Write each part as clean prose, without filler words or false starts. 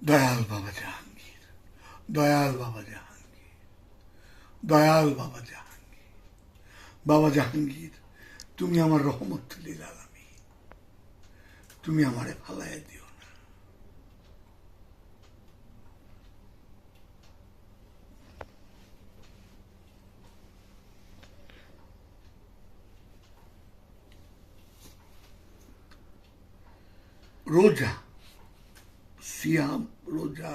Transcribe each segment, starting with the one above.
দয়াল বাবা জাহাঙ্গীর, দয়াল বাবা জাহাঙ্গীর, দয়াল বাবা জাহাঙ্গীর। বাবা জাহাঙ্গীর, তুমি আমার রহমতুল্লিল আলামিন, তুমি আমারে ফালাইয়া দিও না। রোজা, সিয়াম, রোজা,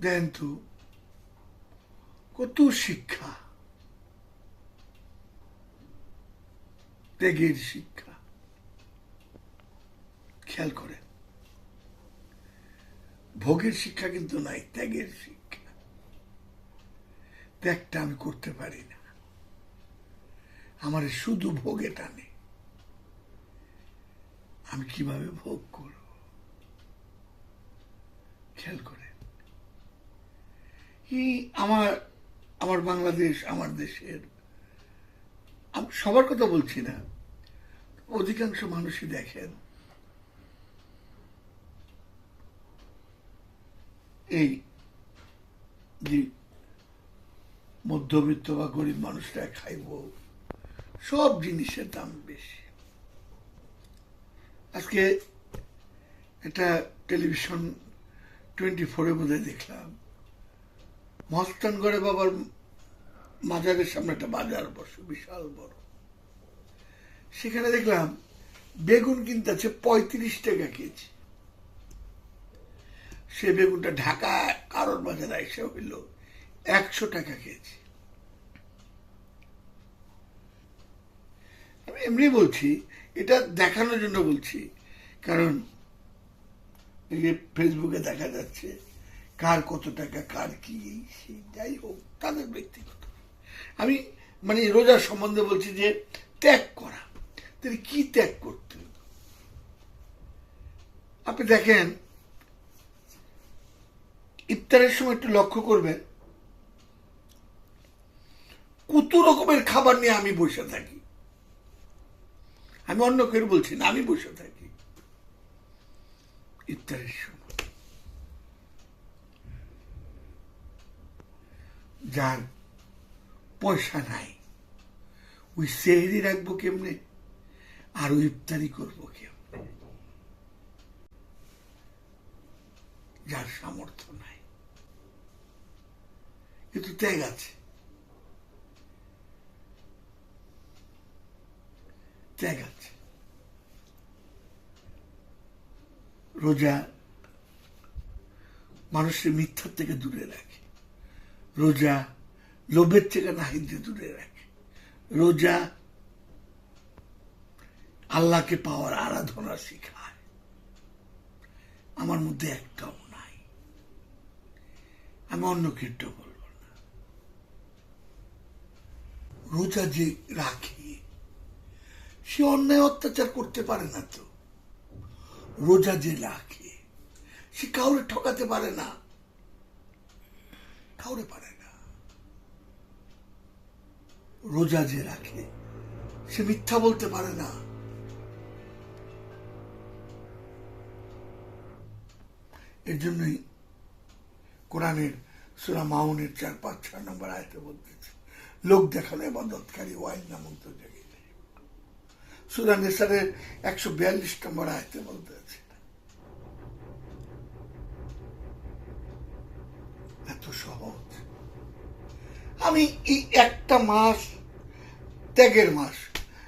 দেন তো কত শিক্ষা, ত্যাগের শিক্ষা। খেয়াল করে, ভোগের শিক্ষা কিন্তু নাই, ত্যাগের শিক্ষা। ত্যাগটা আমি করতে পারি না, আমার শুধু ভোগে টানে। আমি কিভাবে ভোগ করব? খেয়াল করে, আমার আমার বাংলাদেশ, আমার দেশের, সবার কথা বলছি না, অধিকাংশ মানুষই দেখেন এই যে মধ্যবিত্ত বা গরিব মানুষরা খাইব, সব জিনিসের দাম বেশি। আজকে একটা টেলিভিশন 24-এর মধ্যে দেখলাম, মস্তানগড়ে বাবার মাজারের সামনে একটা বাজার বসে, বিশাল বড়। সেখানে দেখলাম বেগুন কিনতেছে 35 টাকা কেজি। সে বেগুনটা ঢাকা কারোর বাজারে এসে হইল 100 টাকা কেজি। আমি এমনি বলছি, এটা দেখানোর জন্য বলছি, কারণ এই যে ফেসবুকে দেখা যাচ্ছে কার কত টাকা, কার কি, যাই হোক তাদের ব্যক্তিগত। আমি মানে রোজার সম্বন্ধে বলছি যে ত্যাগ করা, তাহলে কি ত্যাগ করতে? আপনি দেখেন, ইফতারের সময় একটু লক্ষ্য করবেন, কত রকমের খাবার নিয়ে আমি বসে থাকি। আমি অন্য কেউ বলছি না, আমি বসে থাকি ইফতারের সময়। যার পয়সা নাই, ওই সেহরি রাখবো কেমনে, আর ওই ইফতারি করবো কেমনে? যার সামর্থ্য নাই, কিন্তু ত্যাগ আছে, ত্যাগ আছে। রোজা মানুষের মিথ্যার থেকে দূরে রাখে, রোজা লোভের থেকে নাহিদে দূরে রাখে, রোজা আল্লাহকে পাওয়ার আরাধনা শিখায়। আমার মধ্যে একটাও নাই, আমি অন্য কেউ বলবো না। রোজা যে রাখে সে অন্যায় অত্যাচার করতে পারে না তো। রোজা যে রাখে সে কাউরে ঠকাতে পারে না, কাউরে পারে না। রোজা যে রাখে সে মিথ্যা বলতে পারে না। এর জন্যই কোরআনের সূরা মাউনের 4, 5, 6 নম্বর আয়াতে বলতেছে, লোক দেখানো ইবাদতকারী ওয়াইন নামক তো জায়গায়। সূরা নিসারের 142 নম্বর আয়াতে বলতেছে, এত সহজ। আমি এই একটা মাস ত্যাগের মাস,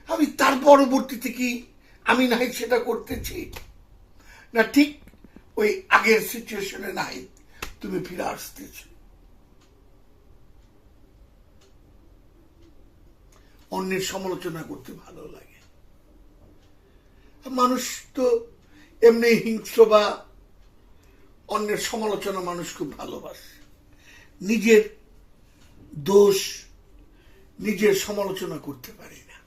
আমি তার পরবর্তীতে কি আমি নাই সেটা করতেছি না, ঠিক ওই আগের সিচুয়েশনে নাই তুমি ফিরে আসতেছ। অন্যের সমালোচনা করতে ভালো লাগে। মানুষ তো এমনি হিংস্র, বা অন্যের সমালোচনা মানুষ খুব ভালোবাসে। নিজের দোষ, নিজের সমালোচনা করতে পারি না।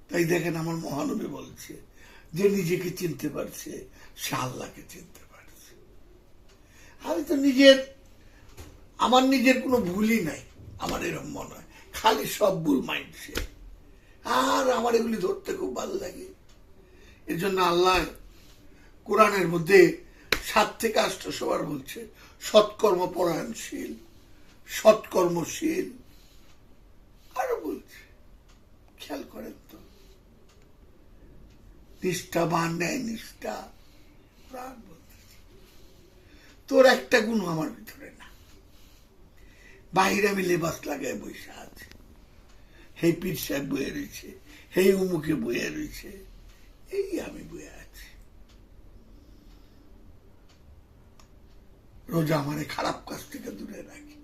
তাই দেখেন, আমার মহানবী বলছে যে নিজেকে চিনতে পারছে সে আল্লাহকে চিনতে পারছে। আমি তো আমার নিজের কোনো ভুলই নাই, আমার এরকম মনে হয়, খালি সব ভুল মাইন্ডসেট। আর আমার এগুলি ধরতে খুব ভালো লাগে। এর জন্য আল্লাহ কোরআনের মধ্যে 7 থেকে 800 বার বলছে সৎকর্ম পরায়ণশীল, সৎকর্মশীল, আরো বলছে। খেয়াল করেন তো, নিষ্ঠাবান, ন্যায় নিষ্ঠা। কোরআন বলতেছে তোর একটা গুণ আমার ভিতরে না। বাহিরে আমি লেবাস লাগায় বসে আছে, হেই পীর সাহেব বয়ে রয়েছে, হেই উমুকে বয়ে রয়েছে, এই আমি বয়ে আছি। রোজা আমারে খারাপ কাজ থেকে দূরে রাখে,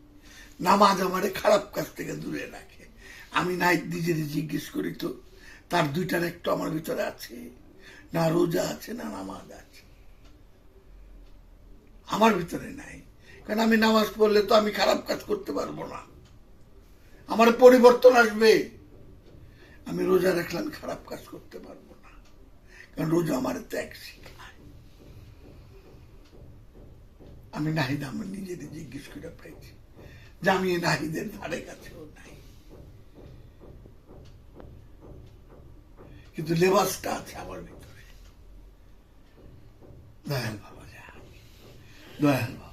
নামাজ আমারে খারাপ কাজ থেকে দূরে রাখে। আমি নাই নিজের জিজ্ঞেস করি তো তার দুইটার একটা আমার ভিতরে আছে না? রোজা আছে না নামাজ আছে? আমার ভিতরে নাই, কারণ আমি নামাজ পড়লে তো আমি খারাপ কাজ করতে পারবো না, আমার পরিবর্তন আসবে। আমি রোজা রাখলে আমি খারাপ কাজ করতে পারবো না, কারণ রোজা আমার ত্যাগ শিখায়। আমি নাহিদ আমার নিজেদের জিজ্ঞেস করে পেয়েছি যে আমি নাহিদের ধারে কাছেও নাই, কিন্তু লেবাসটা আছে আমার ভিতরে। দয়াল বাবা, দয়াল বাবা।